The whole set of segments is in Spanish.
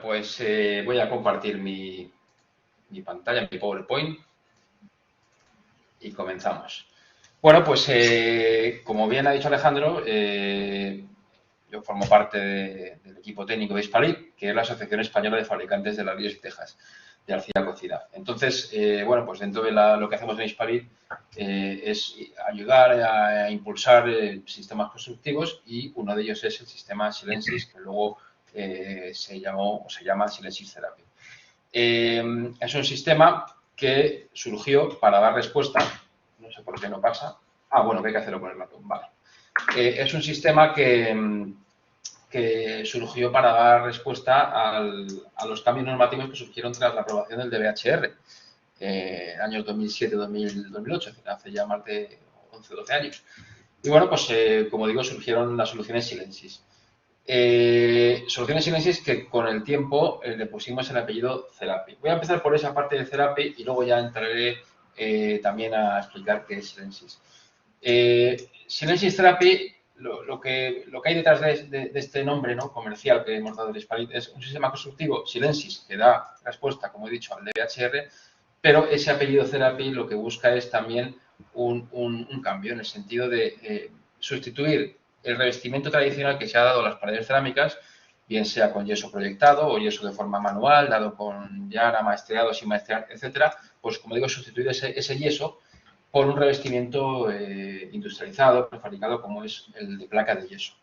pues voy a compartir mi pantalla, mi PowerPoint y comenzamos. Bueno, pues como bien ha dicho Alejandro, yo formo parte del equipo técnico de Hispalit, que es la Asociación Española de Fabricantes de Ladrillos y Tejas de Arcilla Cocida. Entonces, bueno, pues dentro de lo que hacemos en Hispalit es ayudar a impulsar sistemas constructivos y uno de ellos es el sistema Silensis, que luego se llama Silensis Therapy. Es un sistema que surgió para dar respuesta, no sé por qué no pasa, bueno, que hay que hacerlo con el ratón, vale. Es un sistema que surgió para dar respuesta a los cambios normativos que surgieron tras la aprobación del DBHR, años 2007-2008, hace ya más de 11 o 12 años. Y bueno, pues como digo, surgieron las soluciones Silensis. Soluciones Silensis que con el tiempo le pusimos el apellido Therapy. Voy a empezar por esa parte de Therapy y luego ya entraré también a explicar qué es Silensis. Silensis Therapy, lo que hay detrás de este nombre, ¿no?, comercial que hemos dado al Hispalit, es un sistema constructivo Silensis que da respuesta, como he dicho, al DBHR, pero ese apellido Therapy lo que busca es también un cambio en el sentido de sustituir el revestimiento tradicional que se ha dado a las paredes cerámicas, bien sea con yeso proyectado o yeso de forma manual, dado con yara, maestreado, sin maestrear, etcétera, pues como digo, sustituir ese yeso por un revestimiento industrializado, prefabricado, como es el de placa de yeso.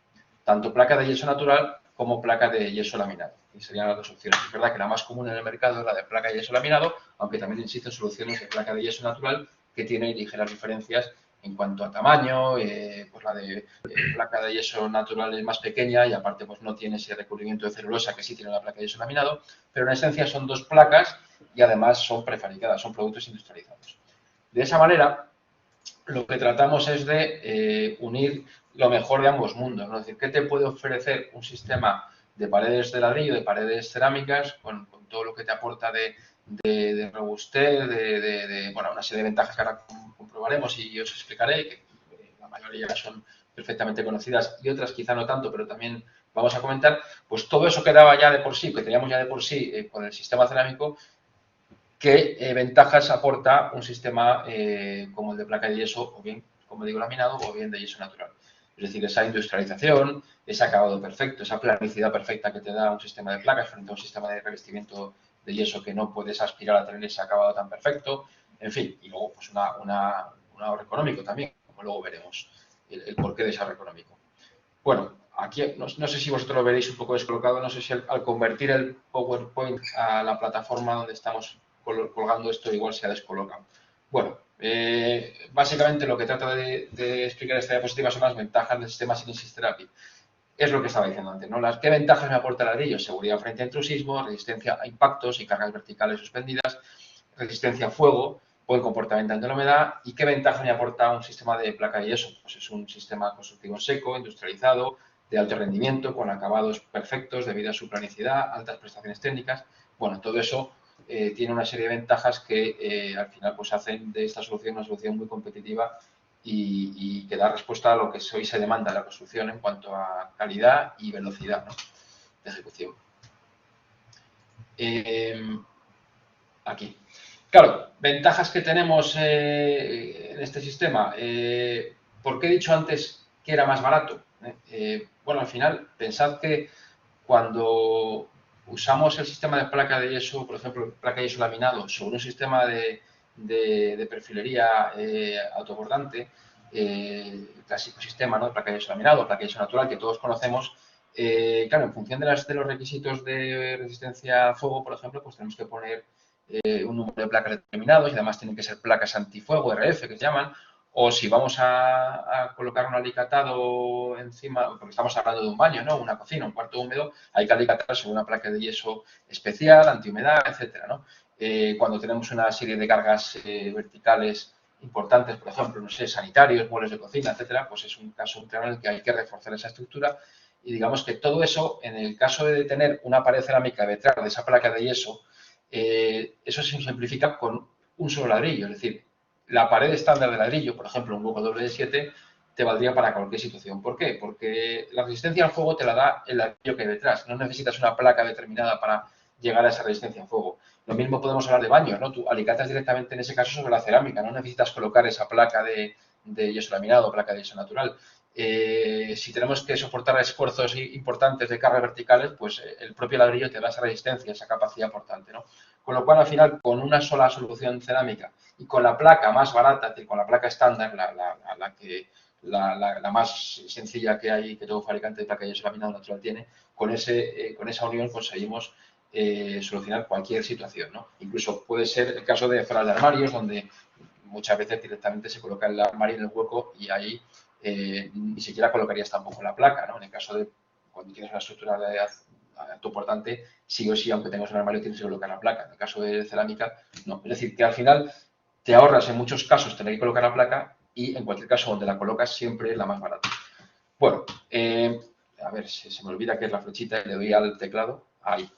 Tanto placa de yeso natural como placa de yeso laminado. Y serían las dos opciones. Es verdad que la más común en el mercado es la de placa de yeso laminado, aunque también existen soluciones de placa de yeso natural que tienen ligeras diferencias en cuanto a tamaño, pues la de placa de yeso natural es más pequeña y aparte pues no tiene ese recubrimiento de celulosa que sí tiene la placa de yeso laminado, pero en esencia son dos placas y además son prefabricadas, son productos industrializados. De esa manera, lo que tratamos es de unir lo mejor de ambos mundos, ¿no? Es decir, ¿qué te puede ofrecer un sistema de paredes de ladrillo, de paredes cerámicas, con todo lo que te aporta de robustez, bueno, una serie de ventajas que ahora comprobaremos y os explicaré, que la mayoría son perfectamente conocidas y otras quizá no tanto, pero también vamos a comentar, pues todo eso que daba ya de por sí, que teníamos ya de por sí con el sistema cerámico, qué ventajas aporta un sistema como el de placa de yeso, o bien, como digo, laminado, o bien de yeso natural. Es decir, esa industrialización, ese acabado perfecto, esa planicidad perfecta que te da un sistema de placas frente a un sistema de revestimiento de yeso que no puedes aspirar a tener ese acabado tan perfecto, en fin, y luego pues un ahorro económico también, como luego veremos el porqué de ese ahorro económico. Bueno, aquí no sé si vosotros lo veréis un poco descolocado, no sé si al convertir el PowerPoint a la plataforma donde estamos colgando esto igual se ha descolocado. Bueno, básicamente lo que trata de explicar esta diapositiva son las ventajas del sistema Silensis Therapy. Es lo que estaba diciendo antes, ¿no? ¿Qué ventajas me aporta el ladrillo? Seguridad frente a intrusismo, resistencia a impactos y cargas verticales suspendidas, resistencia a fuego, buen comportamiento ante la humedad. ¿Y qué ventaja me aporta un sistema de placa de yeso? Pues es un sistema constructivo seco, industrializado, de alto rendimiento, con acabados perfectos debido a su planicidad, altas prestaciones técnicas. Bueno, todo eso tiene una serie de ventajas que al final pues hacen de esta solución una solución muy competitiva y que da respuesta a lo que hoy se demanda en la construcción en cuanto a calidad y velocidad, ¿no?, de ejecución. Aquí. Claro, ventajas que tenemos en este sistema. ¿Por qué he dicho antes que era más barato? Bueno, al final, pensad que cuando usamos el sistema de placa de yeso, por ejemplo, placa de yeso laminado, sobre un sistema de perfilería autobordante, el clásico sistema, ¿no?, de placa de yeso laminado, placa de yeso natural, que todos conocemos, claro, en función de los requisitos de resistencia a fuego, por ejemplo, pues tenemos que poner un número de placas determinados y además tienen que ser placas antifuego, RF, que se llaman, o si vamos a colocar un alicatado encima, porque estamos hablando de un baño, ¿no?, una cocina, un cuarto húmedo, hay que alicatar sobre una placa de yeso especial, antihumedad, etcétera, ¿no? Cuando tenemos una serie de cargas verticales importantes, por ejemplo, no sé, sanitarios, muebles de cocina, etcétera, pues es un caso claro en el que hay que reforzar esa estructura y digamos que todo eso, en el caso de tener una pared cerámica detrás de esa placa de yeso, eso se simplifica con un solo ladrillo, es decir, la pared estándar de ladrillo, por ejemplo, un bloque doble de 7, te valdría para cualquier situación. ¿Por qué? Porque la resistencia al fuego te la da el ladrillo que hay detrás. No necesitas una placa determinada para llegar a esa resistencia al fuego. Lo mismo podemos hablar de baños, ¿no? Tú alicatas directamente en ese caso sobre la cerámica, no necesitas colocar esa placa de yeso laminado o placa de yeso natural. Si tenemos que soportar esfuerzos importantes de cargas verticales, pues el propio ladrillo te da esa resistencia, esa capacidad portante, ¿no? Con lo cual, al final, con una sola solución cerámica y con la placa más barata, es decir, con la placa estándar, la más sencilla que hay, que todo fabricante de placa de yeso laminado natural tiene, con esa unión conseguimos solucionar cualquier situación, ¿no? Incluso puede ser el caso de zonas de armarios, donde muchas veces directamente se coloca el armario en el hueco y ahí ni siquiera colocarías tampoco la placa, ¿no? En el caso de cuando tienes una estructura de autoportante, sí o sí, aunque tengas un armario, tienes que colocar la placa. En el caso de cerámica, no. Es decir, que al final te ahorras en muchos casos tener que colocar la placa y en cualquier caso donde la colocas siempre es la más barata. Bueno, a ver, se me olvida que es la flechita y le doy al teclado. Ahí.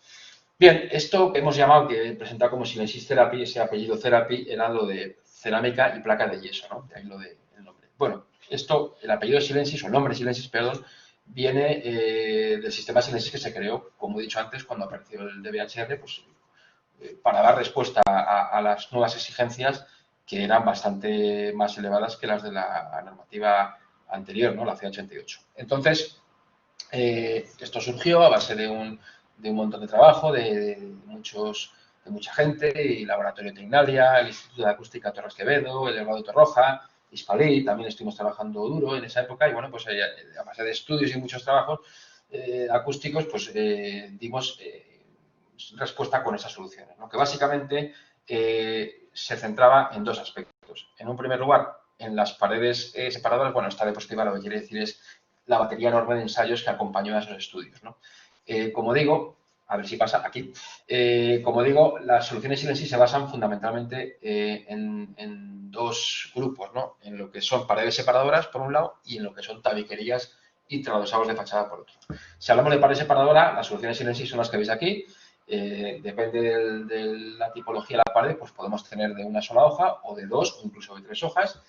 Bien, esto que hemos llamado, que he presentado como Silensis Therapy, ese apellido Therapy, era lo de cerámica y placa de yeso, ¿no? De ahí lo del nombre. Bueno, esto, el apellido Silensis, o el nombre Silensis, perdón, viene del sistema Silensis que se creó, como he dicho antes, cuando apareció el DVHR, pues para dar respuesta a las nuevas exigencias que eran bastante más elevadas que las de la normativa anterior, ¿no? La C88. Entonces, esto surgió a base de un montón de trabajo, de mucha gente, y Laboratorio de Tecnalia, el Instituto de Acústica Torres Quevedo, el Elevado de Torroja, Hispalí, también estuvimos trabajando duro en esa época, y bueno, pues a base de estudios y muchos trabajos acústicos, pues dimos respuesta con esas soluciones, ¿no? Que básicamente se centraba en dos aspectos. En un primer lugar, en las paredes separadoras, bueno, esta diapositiva lo que quiere decir es la batería enorme de ensayos que acompañó a esos estudios, ¿no? Como digo, a ver si pasa aquí, como digo, las soluciones Silensis se basan fundamentalmente en dos grupos, ¿no? En lo que son paredes separadoras, por un lado, y en lo que son tabiquerías y travesados de fachada, por otro. Si hablamos de pared separadora, las soluciones Silensis son las que veis aquí. Depende de la tipología de la pared, pues podemos tener de una sola hoja o de dos o incluso de tres hojas.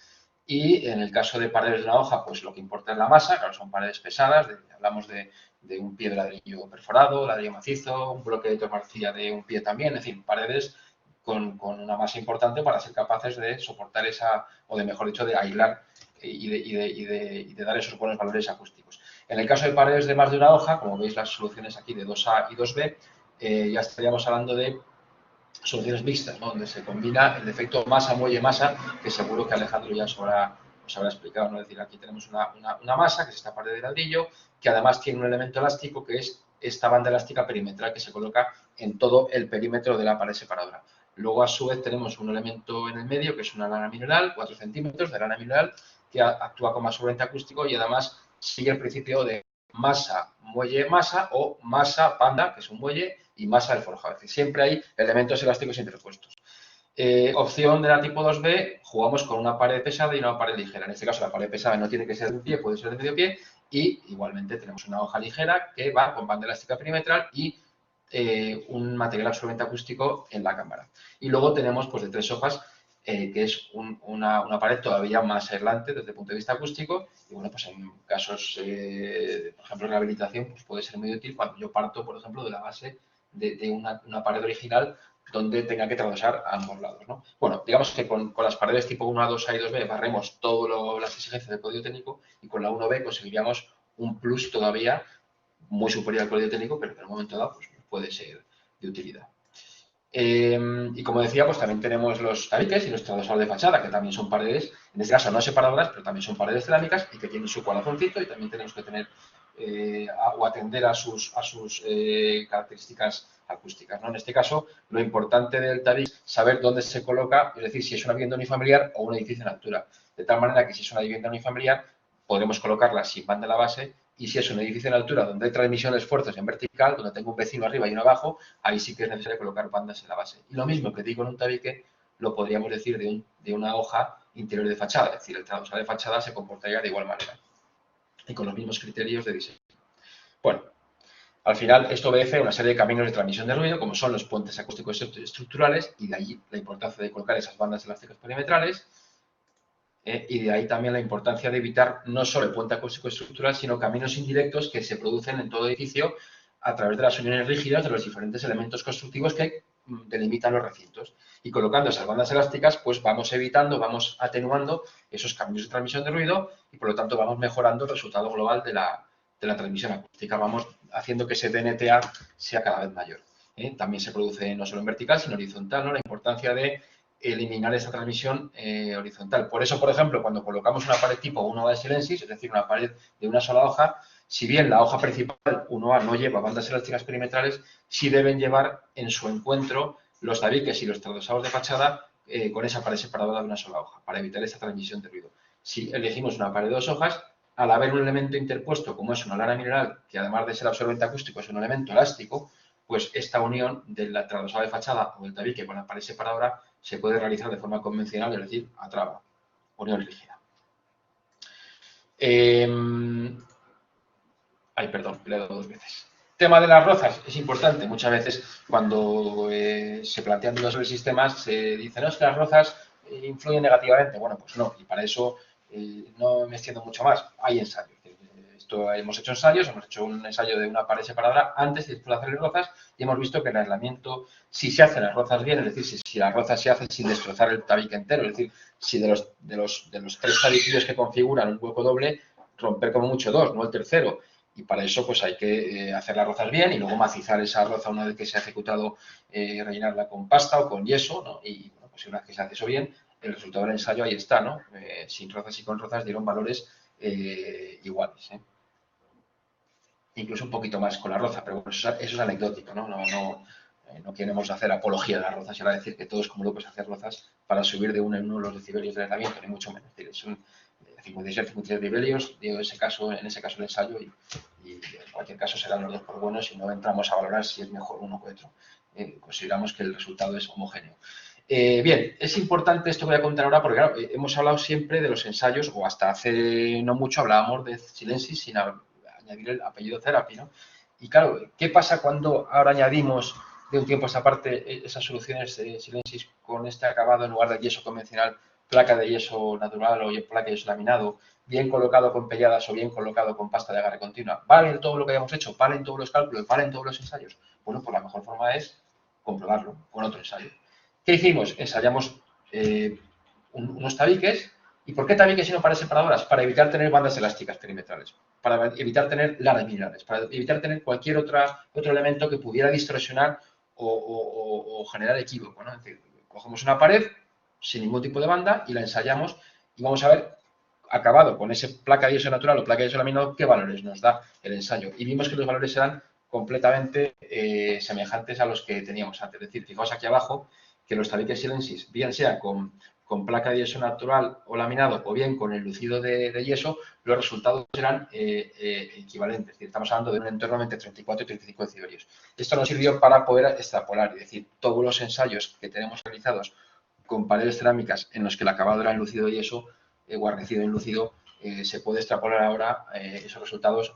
Y en el caso de paredes de una hoja, pues lo que importa es la masa, claro, son paredes pesadas, hablamos de un pie de ladrillo perforado, ladrillo macizo, un bloque de tormarcilla de un pie también, es decir, paredes con una masa importante para ser capaces de soportar esa, o de mejor dicho, de aislar y de dar esos buenos valores acústicos. En el caso de paredes de más de una hoja, como veis las soluciones aquí de 2A y 2B, ya estaríamos hablando de soluciones mixtas, ¿no? Donde se combina el efecto masa-muelle-masa, que seguro que Alejandro ya os habrá explicado, ¿no? Es decir, aquí tenemos una masa, que es esta pared de ladrillo, que además tiene un elemento elástico, que es esta banda elástica perimetral que se coloca en todo el perímetro de la pared separadora. Luego, a su vez, tenemos un elemento en el medio, que es una lana mineral, 4 centímetros de lana mineral, que actúa como absorbente acústico y además sigue el principio de masa, muelle, masa o masa, banda, que es un muelle, y masa del forjado. Es decir, siempre hay elementos elásticos interpuestos. Opción de la tipo 2B, jugamos con una pared pesada y una pared ligera. En este caso, la pared pesada no tiene que ser de un pie, puede ser de medio pie. Y igualmente tenemos una hoja ligera que va con banda elástica perimetral y un material absorbente acústico en la cámara. Y luego tenemos pues de tres hojas, que es una pared todavía más aislante desde el punto de vista acústico. Y bueno, pues en casos, por ejemplo, de rehabilitación, pues puede ser muy útil cuando yo parto, por ejemplo, de la base de una pared original donde tenga que atravesar a ambos lados, ¿no? Bueno, digamos que con las paredes tipo 1A, 2A y 2B barremos todas las exigencias del código técnico y con la 1B conseguiríamos un plus todavía muy superior al código técnico, pero que en un momento dado pues, puede ser de utilidad. Y como decía, pues también tenemos los tabiques y los travesados de fachada, que también son paredes, en este caso no separadoras, pero también son paredes cerámicas y que tienen su corazoncito y también tenemos que tener o atender a sus características acústicas, ¿no? En este caso, lo importante del tabique es saber dónde se coloca, es decir, si es una vivienda unifamiliar o un edificio en altura. De tal manera que si es una vivienda unifamiliar, podremos colocarla sin banda en la base, y si es un edificio en altura donde hay transmisión de esfuerzos en vertical, donde tengo un vecino arriba y uno abajo, ahí sí que es necesario colocar bandas en la base. Y lo mismo que digo en un tabique, lo podríamos decir de una hoja interior de fachada, es decir, el trasversal de fachada se comportaría de igual manera y con los mismos criterios de diseño. Bueno, al final esto obedece a una serie de caminos de transmisión de ruido, como son los puentes acústicos estructurales, y de allí la importancia de colocar esas bandas elásticas perimetrales. Y de ahí también la importancia de evitar no solo el puente acústico estructural, sino caminos indirectos que se producen en todo edificio a través de las uniones rígidas de los diferentes elementos constructivos que delimitan los recintos. Y colocando esas bandas elásticas, pues vamos evitando, vamos atenuando esos cambios de transmisión de ruido y por lo tanto vamos mejorando el resultado global de la transmisión acústica. Vamos haciendo que ese DNTA sea cada vez mayor. También se produce no solo en vertical, sino horizontal, ¿no? La importancia de eliminar esa transmisión horizontal. Por eso, por ejemplo, cuando colocamos una pared tipo 1A de Silensis, es decir, una pared de una sola hoja, si bien la hoja principal 1A no lleva bandas elásticas perimetrales, sí deben llevar en su encuentro los tabiques y los tradosados de fachada con esa pared separadora de una sola hoja, para evitar esa transmisión de ruido. Si elegimos una pared de 2 hojas, al haber un elemento interpuesto, como es una lana mineral, que además de ser absorbente acústico es un elemento elástico, pues esta unión del tradosado de fachada o del tabique con la pared separadora se puede realizar de forma convencional, es decir, a traba, unión rígida. Ay, perdón, le he dado 2 veces. Tema de las rozas es importante. Muchas veces cuando se plantean dudas sobre sistemas se dice, no, es que las rozas influyen negativamente. Bueno, pues no, y para eso no me extiendo mucho más. Hay ensayos. Hemos hecho ensayos, hemos hecho un ensayo de una pared separadora antes y después de hacerle rozas y hemos visto que el aislamiento, si se hacen las rozas bien, es decir, si las rozas se hacen sin destrozar el tabique entero, es decir, si de los 3 tabiquillos que configuran un hueco doble, romper como mucho 2, no el tercero. Y para eso pues hay que hacer las rozas bien y luego macizar esa roza una vez que se ha ejecutado, rellenarla con pasta o con yeso, ¿no? Y bueno, pues una vez que se hace eso bien, el resultado del ensayo ahí está, ¿no? Sin rozas y con rozas dieron valores iguales, ¿eh? Incluso un poquito más con la roza, pero bueno, eso es anecdótico, ¿no? No queremos hacer apología de las rozas y ahora decir que todos como locos hacer rozas para subir de uno en uno los decibelios de aislamiento, ni mucho menos. Es decir, es un 56, 53 decibelios, digo, en ese caso el ensayo y en cualquier caso serán los dos por buenos y no entramos a valorar si es mejor uno que otro. Consideramos que el resultado es homogéneo. Bien, es importante esto que voy a contar ahora porque claro, hemos hablado siempre de los ensayos o hasta hace no mucho hablábamos de Silensis sin añadir el apellido Therapy, ¿no? Y claro, ¿qué pasa cuando ahora añadimos de un tiempo a esta parte esas soluciones de Silensis con este acabado en lugar de yeso convencional, placa de yeso natural o placa de yeso laminado, bien colocado con pelladas o bien colocado con pasta de agarre continua? ¿Valen todo lo que hayamos hecho? ¿Valen todos los cálculos? ¿Valen todos los ensayos? Bueno, pues la mejor forma es comprobarlo con otro ensayo. ¿Qué hicimos? Ensayamos unos tabiques. ¿Y por qué tabiques y no paredes separadoras? Para evitar tener bandas elásticas perimetrales, para evitar tener lanas minerales, para evitar tener cualquier otro elemento que pudiera distorsionar o generar equívoco, ¿no? Es decir, cogemos una pared sin ningún tipo de banda y la ensayamos y vamos a ver, acabado con ese placa de yeso natural o placa de yeso laminado, qué valores nos da el ensayo. Y vimos que los valores eran completamente semejantes a los que teníamos antes. Es decir, fijaos aquí abajo que los tabiques Silensis, bien sea con placa de yeso natural o laminado o bien con el lucido de yeso, los resultados eran equivalentes. Es decir, estamos hablando de un entorno entre 34 y 35 decibelios. Esto nos sirvió para poder extrapolar, es decir, todos los ensayos que tenemos realizados con paredes cerámicas en los que el acabado era enlucido de yeso, guarnecido en lucido, se puede extrapolar ahora esos resultados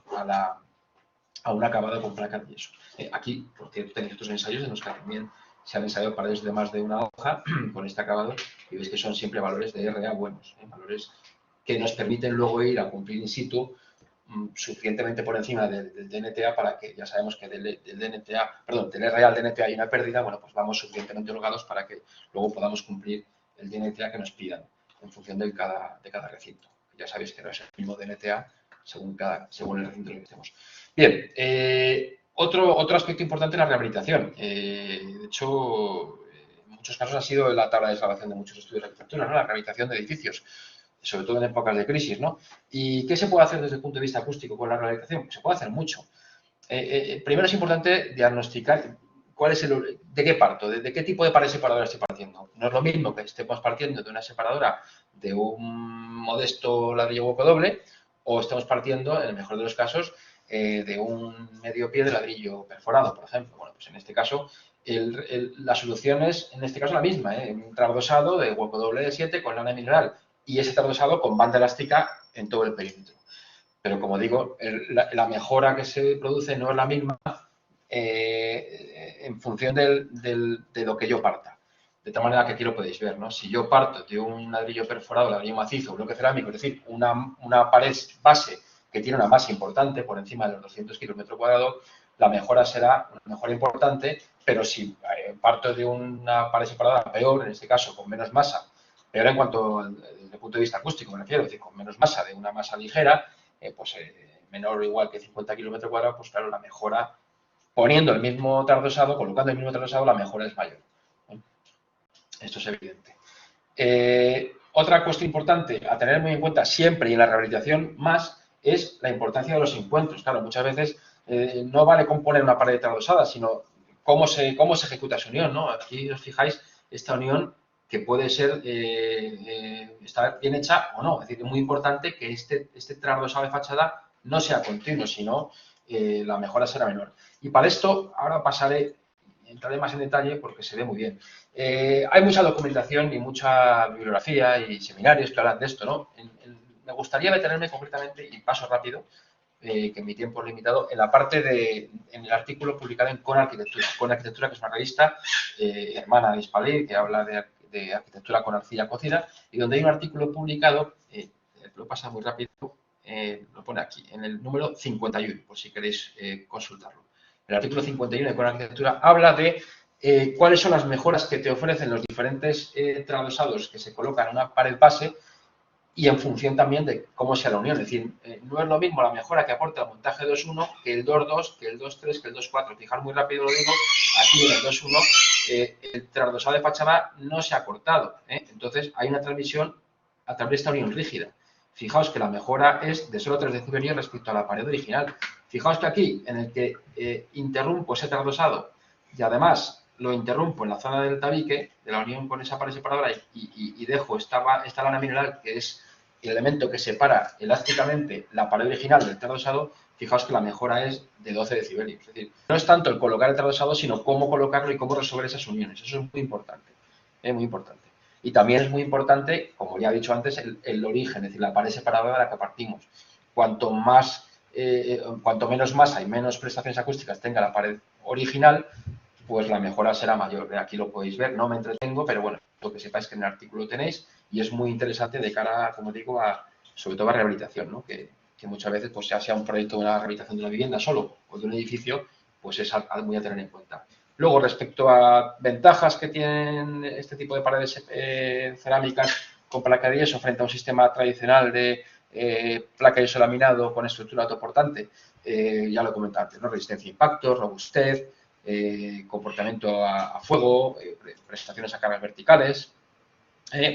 a un acabado con placa de yeso. Aquí, por cierto, tenéis otros ensayos en los que también se han ensayado paredes de más de una hoja con este acabado y veis que son siempre valores de RA buenos, valores que nos permiten luego ir a cumplir in situ suficientemente por encima del DNTA para que ya sabemos que del DNTA, perdón, del RA al DNTA hay una pérdida, bueno, pues vamos suficientemente holgados para que luego podamos cumplir el DNTA que nos pidan en función de cada recinto. Ya sabéis que no es el mismo DNTA según el recinto en el que estemos. Bien, otro aspecto importante es la rehabilitación. De hecho, en muchos casos ha sido la tabla de salvación de muchos estudios de arquitectura, ¿no? La rehabilitación de edificios, sobre todo en épocas de crisis, ¿no? ¿Y qué se puede hacer desde el punto de vista acústico con la rehabilitación? Pues se puede hacer mucho. Primero es importante diagnosticar de qué parto, de qué tipo de pared separadora estoy partiendo. No es lo mismo que estemos partiendo de una separadora de un modesto ladrillo hueco doble o estemos partiendo, en el mejor de los casos, de un medio pie de ladrillo perforado, por ejemplo. Bueno, pues en este caso, la solución es, en este caso, la misma, un trasdosado de hueco doble de 7 con lana mineral y ese trasdosado con banda elástica en todo el perímetro. Pero como digo, la mejora que se produce no es la misma en función de lo que yo parta. De tal manera que aquí lo podéis ver, ¿no? Si yo parto de un ladrillo perforado, ladrillo macizo, bloque cerámico, es decir, una pared base que tiene una masa importante, por encima de los 200 kilos metro cuadrado, la mejora será una mejora importante, pero si parto de una pared separada, peor, en este caso, con menos masa, peor en cuanto, desde el punto de vista acústico, me refiero, es decir, con menos masa, de una masa ligera, menor o igual que 50 kilos metro cuadrado, pues claro, la mejora, poniendo el mismo tardosado, colocando el mismo tardosado, la mejora es mayor. Esto es evidente. Otra cuestión importante a tener muy en cuenta siempre y en la rehabilitación más es la importancia de los encuentros. Claro, muchas veces no vale con poner una pared tardosada, sino cómo se ejecuta esa unión, ¿no? Aquí os fijáis esta unión que puede ser estar bien hecha o no. Es decir, es muy importante que este tardosado de fachada no sea continuo, sino la mejora será menor. Y para esto ahora entraré más en detalle porque se ve muy bien. Hay mucha documentación y mucha bibliografía y seminarios que hablan de esto, ¿no? Me gustaría detenerme concretamente, y paso rápido, que mi tiempo es limitado, en la parte en el artículo publicado en Con Arquitectura. Con Arquitectura, que es una revista hermana de Hispalir, que habla de arquitectura con arcilla cocida, y donde hay un artículo publicado, lo pasa muy rápido, lo pone aquí, en el número 51, por si queréis consultarlo. El artículo 51 de Con Arquitectura habla de cuáles son las mejoras que te ofrecen los diferentes tradosados que se colocan en una pared base y en función también de cómo sea la unión. Es decir, no es lo mismo la mejora que aporta el montaje 2.1 que el 2.2, que el 2.3, que el 2.4. Fijar muy rápido lo digo, aquí en el 2.1 el tradosado de fachada no se ha cortado. Entonces hay una transmisión a través de esta unión rígida. Fijaos que la mejora es de solo 3 decibelios respecto a la pared original. Fijaos que aquí, en el que interrumpo ese tradosado y además lo interrumpo en la zona del tabique, de la unión con esa pared separadora y dejo esta lana mineral, que es el elemento que separa elásticamente la pared original del tardosado, fijaos que la mejora es de 12 decibelios. Es decir, no es tanto el colocar el tardosado, sino cómo colocarlo y cómo resolver esas uniones. Eso es muy importante, muy importante. Y también es muy importante, como ya he dicho antes, el origen, es decir, la pared separadora de la que partimos. Cuanto menos masa y menos prestaciones acústicas tenga la pared original, pues la mejora será mayor. Aquí lo podéis ver, no me entretengo, pero bueno, lo que sepáis que en el artículo tenéis y es muy interesante de cara, como digo, sobre todo a rehabilitación, ¿no? Que muchas veces, pues ya sea un proyecto de una rehabilitación de una vivienda solo o de un edificio, pues es algo muy a tener en cuenta. Luego, respecto a ventajas que tienen este tipo de paredes cerámicas con placa de yeso frente a un sistema tradicional de placa de yeso laminado con estructura autoportante, ya lo he comentado antes, ¿no? Resistencia a impactos, robustez, comportamiento a fuego, prestaciones a cargas verticales.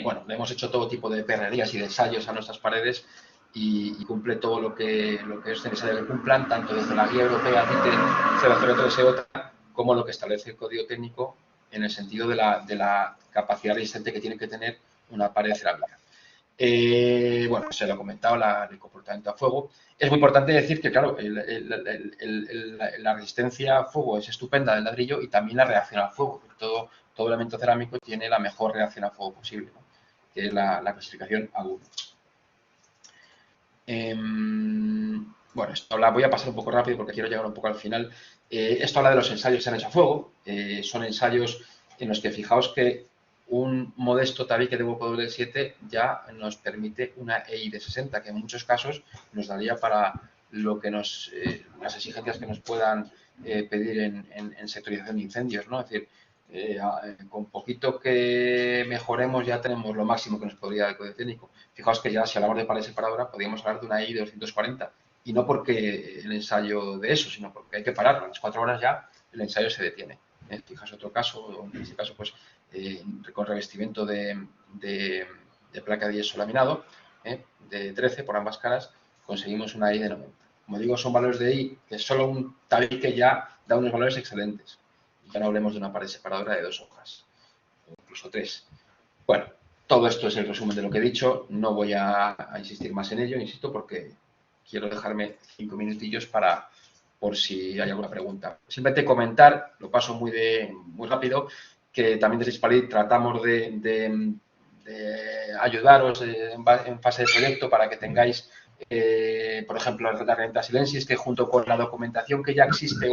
Bueno, le hemos hecho todo tipo de perrerías y de ensayos a nuestras paredes y cumple todo lo que es necesario que cumplan, tanto desde la guía europea CITE 003 EOTA como lo que establece el código técnico en el sentido de la capacidad resistente que tiene que tener una pared cerámica. Bueno, se lo he comentado, el comportamiento a fuego. Es muy importante decir que, claro, la resistencia a fuego es estupenda del ladrillo y también la reacción al fuego. Todo elemento cerámico tiene la mejor reacción a fuego posible, ¿no? Que es la clasificación A1. Bueno, esto voy a pasar un poco rápido porque quiero llegar un poco al final. Esto habla de los ensayos que se han hecho a fuego. Son ensayos en los que fijaos que un modesto tabique de hueco doble 7 ya nos permite una EI de 60, que en muchos casos nos daría para lo que las exigencias que nos puedan pedir en sectorización de incendios, ¿no? Es decir, con poquito que mejoremos ya tenemos lo máximo que nos podría dar el código técnico. Fijaos que ya si hablamos de pared separadora podríamos hablar de una EI de 240 y no porque el ensayo de eso, sino porque hay que pararlo. A las 4 horas ya el ensayo se detiene. Fijas otro caso, en este caso pues con revestimiento de placa de yeso laminado de 13 por ambas caras conseguimos una EI de 90. Como digo, son valores de EI que solo un tabique ya da unos valores excelentes. Ya no hablemos de una pared separadora de 2 hojas, o incluso 3. Bueno, todo esto es el resumen de lo que he dicho. No voy a insistir más en ello, insisto, porque quiero dejarme 5 minutillos por si hay alguna pregunta. Simplemente comentar, lo paso muy rápido, que también desde Hispalir tratamos de ayudaros en fase de proyecto para que tengáis, por ejemplo, la herramienta Silensis, que junto con la documentación que ya existe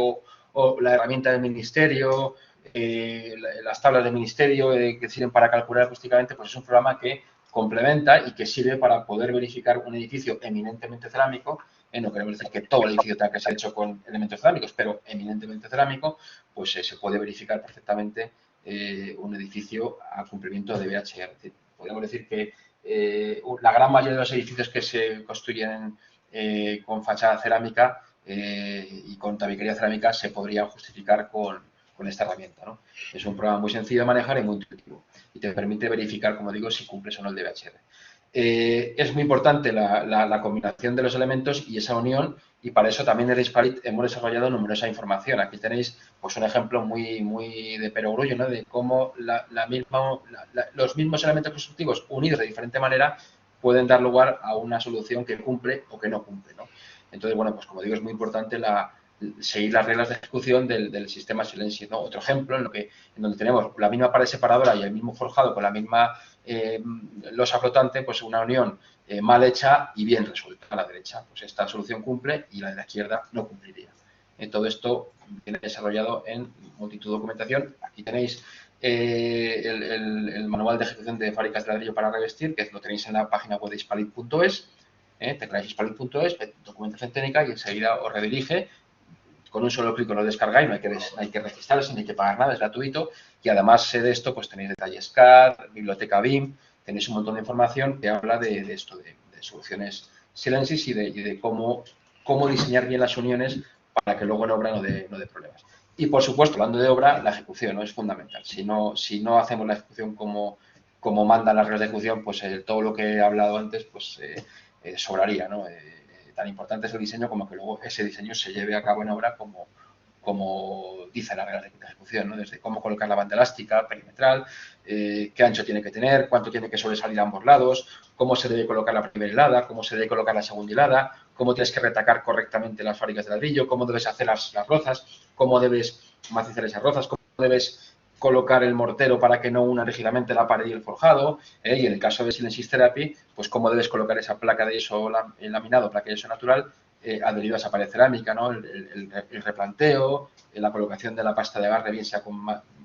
o la herramienta del Ministerio, las tablas del ministerio que sirven para calcular acústicamente, pues es un programa que complementa y que sirve para poder verificar un edificio eminentemente cerámico. No queremos decir que todo el edificio tenga que ser hecho con elementos cerámicos, pero eminentemente cerámico, pues se puede verificar perfectamente un edificio a cumplimiento de BHR. Es decir, podemos decir que la gran mayoría de los edificios que se construyen con fachada cerámica y con tabiquería cerámica se podrían justificar con esta herramienta, ¿no? Es un programa muy sencillo de manejar y muy intuitivo y te permite verificar, como digo, si cumples o no el DBHR. Es muy importante la combinación de los elementos y esa unión, y para eso también en Dispalit hemos desarrollado numerosa información. Aquí tenéis pues un ejemplo muy de perogrullo, ¿no? De cómo los mismos elementos constructivos unidos de diferente manera pueden dar lugar a una solución que cumple o que no cumple, ¿no? Entonces, bueno, pues como digo, es muy importante seguir las reglas de ejecución del sistema Silencio, ¿no? Otro ejemplo en donde tenemos la misma pared separadora y el mismo forjado con la misma losa flotante, pues una unión mal hecha y bien resuelta. A la derecha, pues esta solución cumple y la de la izquierda no cumpliría. Todo esto viene desarrollado en multitud de documentación. Aquí tenéis el manual de ejecución de fábricas de ladrillo para revestir, que lo tenéis en la página web de hispalit.es. Tecláis hispalit.es, documentación técnica, y enseguida os redirige. Con un solo clic lo descargáis, no hay que registrarse, no hay que pagar nada, es gratuito. Y además de esto, pues tenéis detalles CAD, biblioteca BIM, tenéis un montón de información que habla de esto, de soluciones Silensys y de cómo diseñar bien las uniones para que luego en obra no dé problemas. Y por supuesto, hablando de obra, la ejecución, ¿no? Es fundamental. Si no hacemos la ejecución como mandan las reglas de ejecución, pues todo lo que he hablado antes pues sobraría, ¿no? Tan importante es el diseño como que luego ese diseño se lleve a cabo en obra como dice la regla de ejecución, ¿no? Desde cómo colocar la banda elástica, perimetral, qué ancho tiene que tener, cuánto tiene que sobresalir a ambos lados, cómo se debe colocar la primera hilada, cómo se debe colocar la segunda hilada, cómo tienes que retacar correctamente las fábricas de ladrillo, cómo debes hacer las rozas, cómo debes macizar esas rozas, cómo debes colocar el mortero para que no una rígidamente la pared y el forjado, y en el caso de Silensys Therapy, pues cómo debes colocar esa placa de yeso laminado, placa de yeso natural, adherido a esa pared cerámica, ¿no? El replanteo, la colocación de la pasta de agarre, bien sea con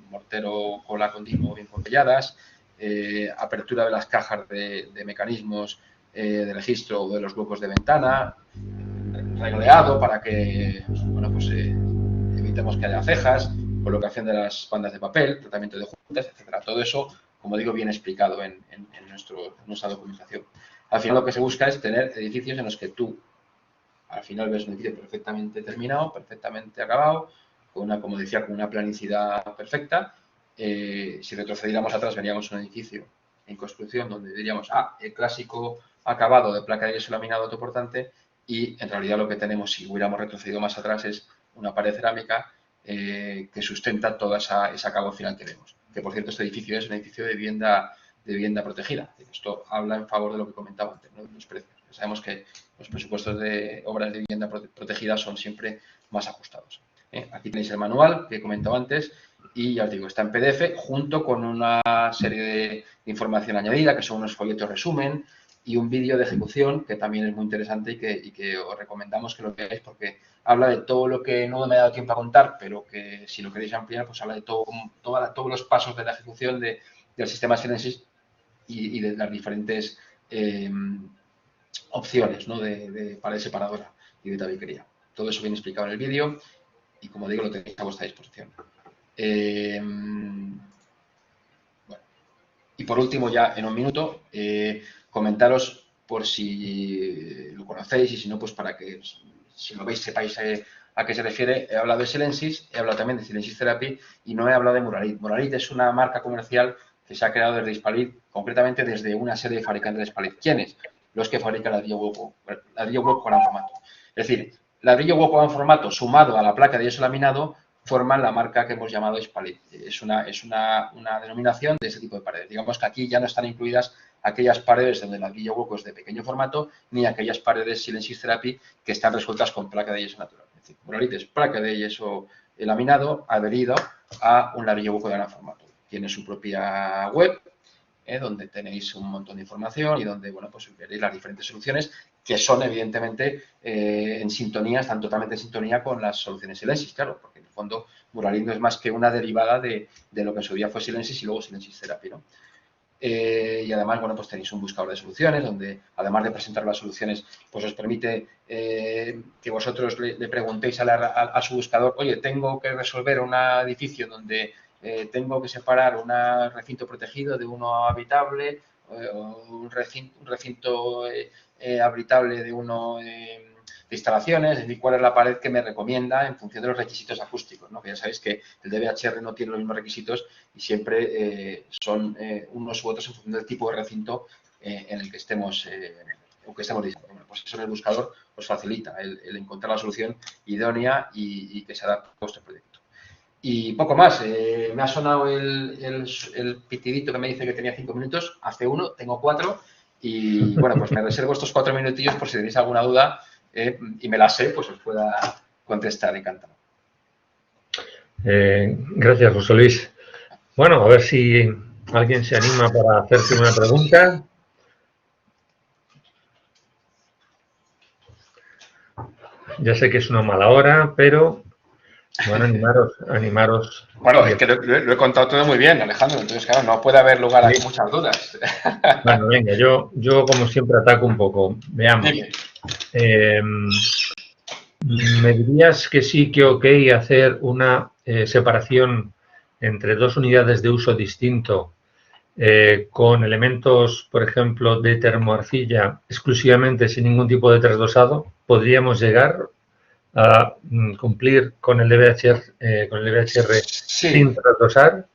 mortero, cola continuo o bien con pelladas, apertura de las cajas de mecanismos de registro o de los huecos de ventana, regleado para que, bueno, pues evitemos que haya cejas, colocación de las bandas de papel, tratamiento de juntas, etcétera. Todo eso, como digo, bien explicado en nuestra documentación. Al final lo que se busca es tener edificios en los que tú al final ves un edificio perfectamente terminado, perfectamente acabado, como decía, con una planicidad perfecta. Si retrocediéramos atrás, veríamos un edificio en construcción donde diríamos, el clásico acabado de placa de yeso laminado autoportante, y en realidad lo que tenemos, si hubiéramos retrocedido más atrás, es una pared cerámica que sustenta toda esa acabado final que vemos. Que, por cierto, este edificio es un edificio de vivienda protegida. Esto habla en favor de lo que comentaba antes, ¿no? De los precios. Sabemos que los presupuestos de obras de vivienda protegida son siempre más ajustados. Aquí tenéis el manual que he comentado antes y ya os digo, está en PDF junto con una serie de información añadida que son unos folletos resumen y un vídeo de ejecución que también es muy interesante y que os recomendamos que lo veáis porque habla de todo lo que no me ha dado tiempo a contar, pero que si lo queréis ampliar, pues habla de todos los pasos de la ejecución del sistema Silensys y de las diferentes opciones, ¿no? de pared separadora y de tabiquería. Todo eso viene explicado en el vídeo y, como digo, lo tenéis a vuestra disposición. Bueno. Y por último, ya en un minuto, comentaros por si lo conocéis y si no, pues para que, si lo veis, sepáis a qué se refiere. He hablado de Silensys, he hablado también de Silensys Therapy y no he hablado de Muralit. Muralit es una marca comercial que se ha creado desde Hispalit, concretamente desde una serie de fabricantes de Hispalit. ¿Quiénes? Los que fabrican ladrillo hueco gran formato. Es decir, ladrillo hueco gran formato sumado a la placa de yeso laminado forman la marca que hemos llamado Hispalit. Es una denominación de ese tipo de paredes. Digamos que aquí ya no están incluidas aquellas paredes donde el ladrillo hueco es de pequeño formato, ni aquellas paredes Silensys Therapy que están resueltas con placa de yeso natural. Es decir, Muralit es placa de yeso laminado adherido a un ladrillo hueco de gran formato. Tiene su propia web, donde tenéis un montón de información y donde, bueno, pues veréis las diferentes soluciones que son evidentemente en sintonía, están totalmente en sintonía con las soluciones Silensis, claro, porque en el fondo Muralin no es más que una derivada de lo que en su día fue Silensis y luego Silensis Therapy, ¿no? Y además, bueno, pues tenéis un buscador de soluciones donde, además de presentar las soluciones, pues os permite que vosotros le preguntéis a su buscador, oye, tengo que resolver un edificio donde tengo que separar un recinto protegido de uno habitable, o un recinto habitable de uno de instalaciones, es decir, cuál es la pared que me recomienda en función de los requisitos acústicos, ¿no? Que ya sabéis que el DBHR no tiene los mismos requisitos y siempre son unos u otros en función del tipo de recinto en el que estemos diciendo. Bueno, pues eso en el buscador os facilita el encontrar la solución idónea y que se adapte a vuestro proyecto. Y poco más, me ha sonado el pitidito que me dice que tenía 5 minutos, hace uno, tengo 4 y bueno, pues me reservo estos 4 minutillos por si tenéis alguna duda y me la sé, pues os pueda contestar, encantado. Gracias, José Luis. Bueno, a ver si alguien se anima para hacerte una pregunta. Ya sé que es una mala hora, pero bueno, animaros. Bueno, es que lo he contado todo muy bien, Alejandro, entonces claro, no puede haber lugar a muchas dudas. Bueno, venga, yo como siempre ataco un poco. Veamos. ¿Me dirías que sí, que ok hacer una separación entre dos unidades de uso distinto con elementos, por ejemplo, de termoarcilla exclusivamente sin ningún tipo de trasdosado? ¿Podríamos llegar a cumplir con el DBHR Sí. sin trasdosar?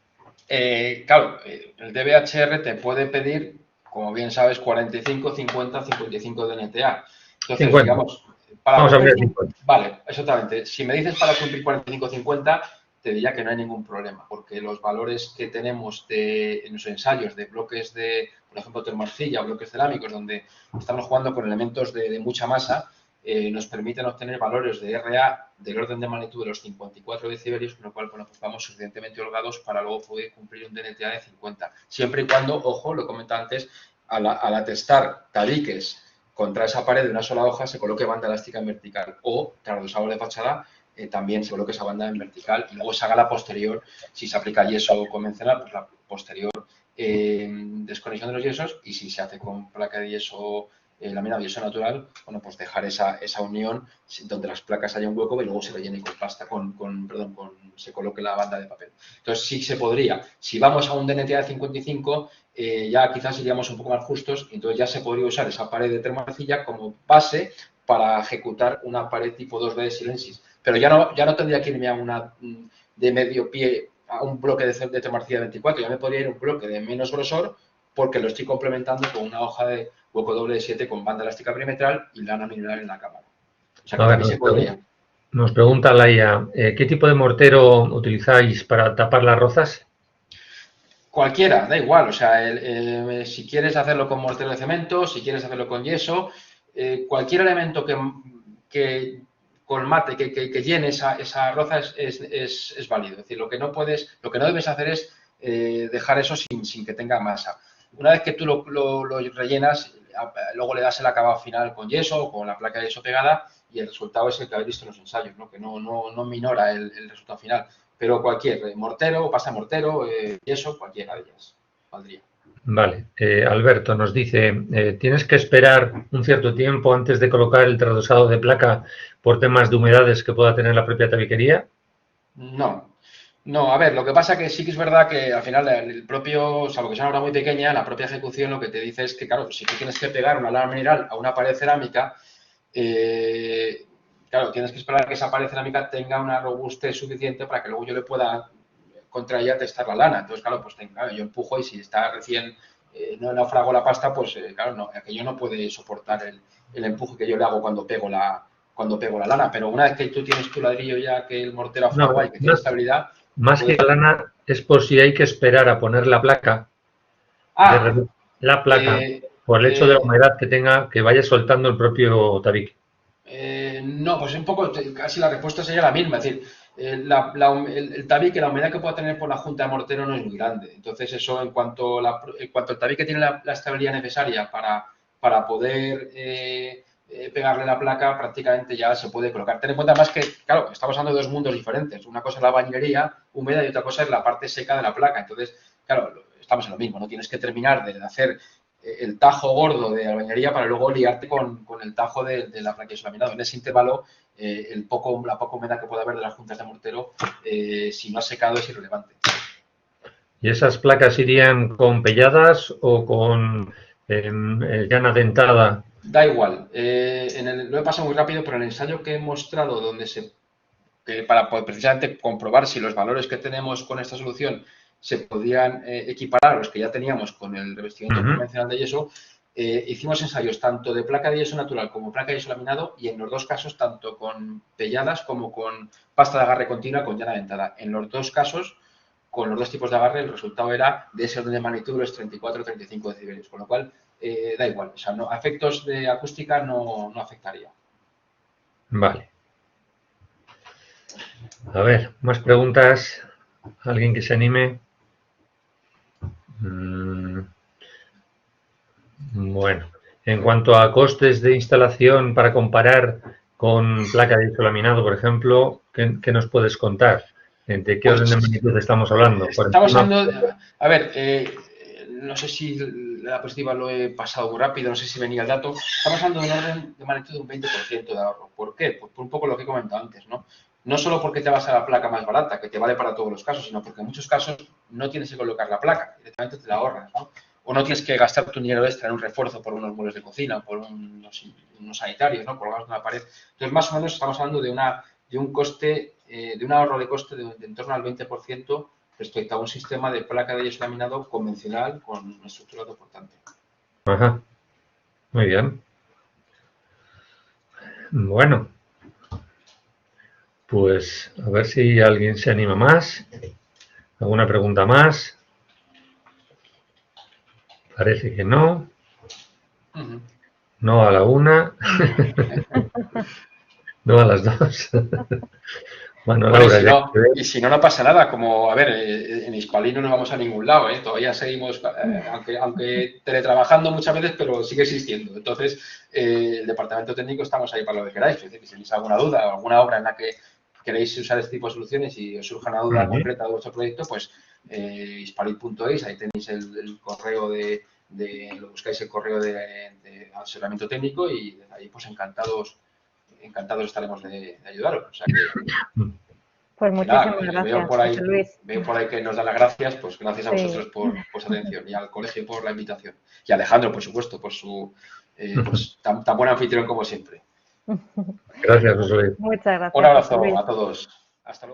Claro, el DBHR te puede pedir, como bien sabes, 45, 50, 55 de NTA. Entonces, 50. digamos, Vamos a ver 50. Vale, exactamente. Si me dices para cumplir 45, 50, te diría que no hay ningún problema, porque los valores que tenemos en los ensayos de bloques de, por ejemplo, termoarcilla o bloques cerámicos, donde estamos jugando con elementos de mucha masa, nos permiten obtener valores de RA del orden de magnitud de los 54 decibelios, con lo cual, bueno, pues vamos suficientemente holgados para luego poder cumplir un DNTA de 50. Siempre y cuando, ojo, lo he comentado antes, al atestar tabiques contra esa pared de una sola hoja se coloque banda elástica en vertical o, tras los árboles de fachada, también se coloque esa banda en vertical y luego se haga la posterior, si se aplica yeso convencional, pues la posterior desconexión de los yesos, y si se hace con placa de yeso lámina de yeso natural, bueno, pues dejar esa unión donde las placas haya un hueco y luego se rellene con pasta, se coloque la banda de papel. Entonces sí se podría. Si vamos a un DNTA de 55, ya quizás iríamos un poco más justos, y entonces ya se podría usar esa pared de termoarcilla como base para ejecutar una pared tipo 2B de Silensis. Pero ya no tendría que irme a una de medio pie, a un bloque de termoarcilla de 24, ya me podría ir a un bloque de menos grosor porque lo estoy complementando con una hoja de hueco doble de 7 con banda elástica perimetral y lana mineral en la cámara. O sea que también se podría. Nos pregunta Laia, ¿qué tipo de mortero utilizáis para tapar las rozas? Cualquiera, da igual. O sea, si quieres hacerlo con mortero de cemento, si quieres hacerlo con yeso, cualquier elemento que colmate, que llene esa roza es válido. Es decir, lo que no debes hacer es dejar eso sin que tenga masa. Una vez que tú lo rellenas, luego le das el acabado final con yeso o con la placa de yeso pegada y el resultado es el que habéis visto en los ensayos, ¿no? Que no minora el resultado final. Pero cualquier, mortero, pasta mortero, yeso, cualquiera de ellas valdría. Vale. Alberto nos dice, ¿tienes que esperar un cierto tiempo antes de colocar el trasdosado de placa por temas de humedades que pueda tener la propia tabiquería? No, a ver, lo que pasa que sí que es verdad que al final el propio, salvo que sea una obra muy pequeña, la propia ejecución lo que te dice es que, claro, si tú tienes que pegar una lana mineral a una pared cerámica, claro, tienes que esperar a que esa pared cerámica tenga una robustez suficiente para que luego yo le pueda contra ella testar la lana. Entonces, claro, pues yo empujo y si está recién no naufrago la pasta, pues claro, aquello no puede soportar el empuje que yo le hago cuando pego la lana. Pero una vez que tú tienes tu ladrillo ya, que el mortero ha fraguado y que tiene estabilidad... Más que la lana es por si hay que esperar a poner la placa. Por el hecho de la humedad que tenga, que vaya soltando el propio tabique. No, pues un poco, casi la respuesta sería la misma. Es decir, el tabique, la humedad que pueda tener por la junta de mortero no es muy grande. Entonces, eso en cuanto el tabique tiene la estabilidad necesaria para poder pegarle la placa, prácticamente ya se puede colocar. Ten en cuenta más que, claro, estamos hablando de dos mundos diferentes. Una cosa es la bañería húmeda y otra cosa es la parte seca de la placa. Entonces, claro, estamos en lo mismo, ¿no? Tienes que terminar de hacer el tajo gordo de la bañería para luego liarte con el tajo de la placa de laminado. En ese intervalo, la poca humedad que pueda haber de las juntas de mortero, si no ha secado, es irrelevante. ¿Y esas placas irían con pelladas o con llana dentada? Da igual. Lo he pasado muy rápido, pero en el ensayo que he mostrado, para poder precisamente comprobar si los valores que tenemos con esta solución se podían equiparar a los que ya teníamos con el revestimiento convencional de yeso, hicimos ensayos tanto de placa de yeso natural como placa de yeso laminado y en los dos casos tanto con pelladas como con pasta de agarre continua con llana dentada. En los dos casos, con los dos tipos de agarre, el resultado era de ese orden de magnitud, los 34-35 decibelios, con lo cual da igual, o sea, a efectos de acústica no afectaría. Vale. A ver, más preguntas. ¿Alguien que se anime? Bueno, en cuanto a costes de instalación para comparar con placa de yeso laminado, por ejemplo, ¿qué nos puedes contar? ¿De qué orden de magnitud estamos hablando? Estamos hablando, a ver, no sé si la diapositiva lo he pasado muy rápido, no sé si venía el dato. Estamos hablando de un orden de magnitud de un 20% de ahorro. ¿Por qué? Pues por un poco lo que he comentado antes, ¿no? No solo porque te vas a la placa más barata, que te vale para todos los casos, sino porque en muchos casos no tienes que colocar la placa, directamente te la ahorras, ¿no? O no tienes que gastar tu dinero extra en un refuerzo por unos muebles de cocina, por unos sanitarios, ¿no? Colgados en la pared. Entonces, más o menos estamos hablando de un coste, de un ahorro de coste de en torno al 20% respecto a un sistema de placa de yeso laminado convencional con una estructura autoportante. Ajá. Muy bien. Bueno. Pues a ver si alguien se anima más. ¿Alguna pregunta más? Parece que no. No a la una. No a las dos. Bueno, Laura, y si no, no pasa nada. Como, a ver, en Hispalí no nos vamos a ningún lado, ¿eh? Todavía seguimos, aunque teletrabajando muchas veces, pero sigue existiendo. Entonces, el departamento técnico estamos ahí para lo que queráis. Es decir, si tenéis alguna duda o alguna obra en la que queréis usar este tipo de soluciones y os surja una duda concreta de vuestro proyecto, pues hispalit.es, ahí tenéis el correo lo buscáis el correo de asesoramiento técnico y ahí pues encantados estaremos de ayudaros. O sea que, pues muchísimas gracias, veo por ahí que nos dan las gracias, pues gracias a vosotros por vuestra atención y al colegio por la invitación. Y a Alejandro, por supuesto, por su pues, tan buen anfitrión como siempre. Gracias, José Luis. Muchas gracias. Un abrazo a todos. Hasta luego.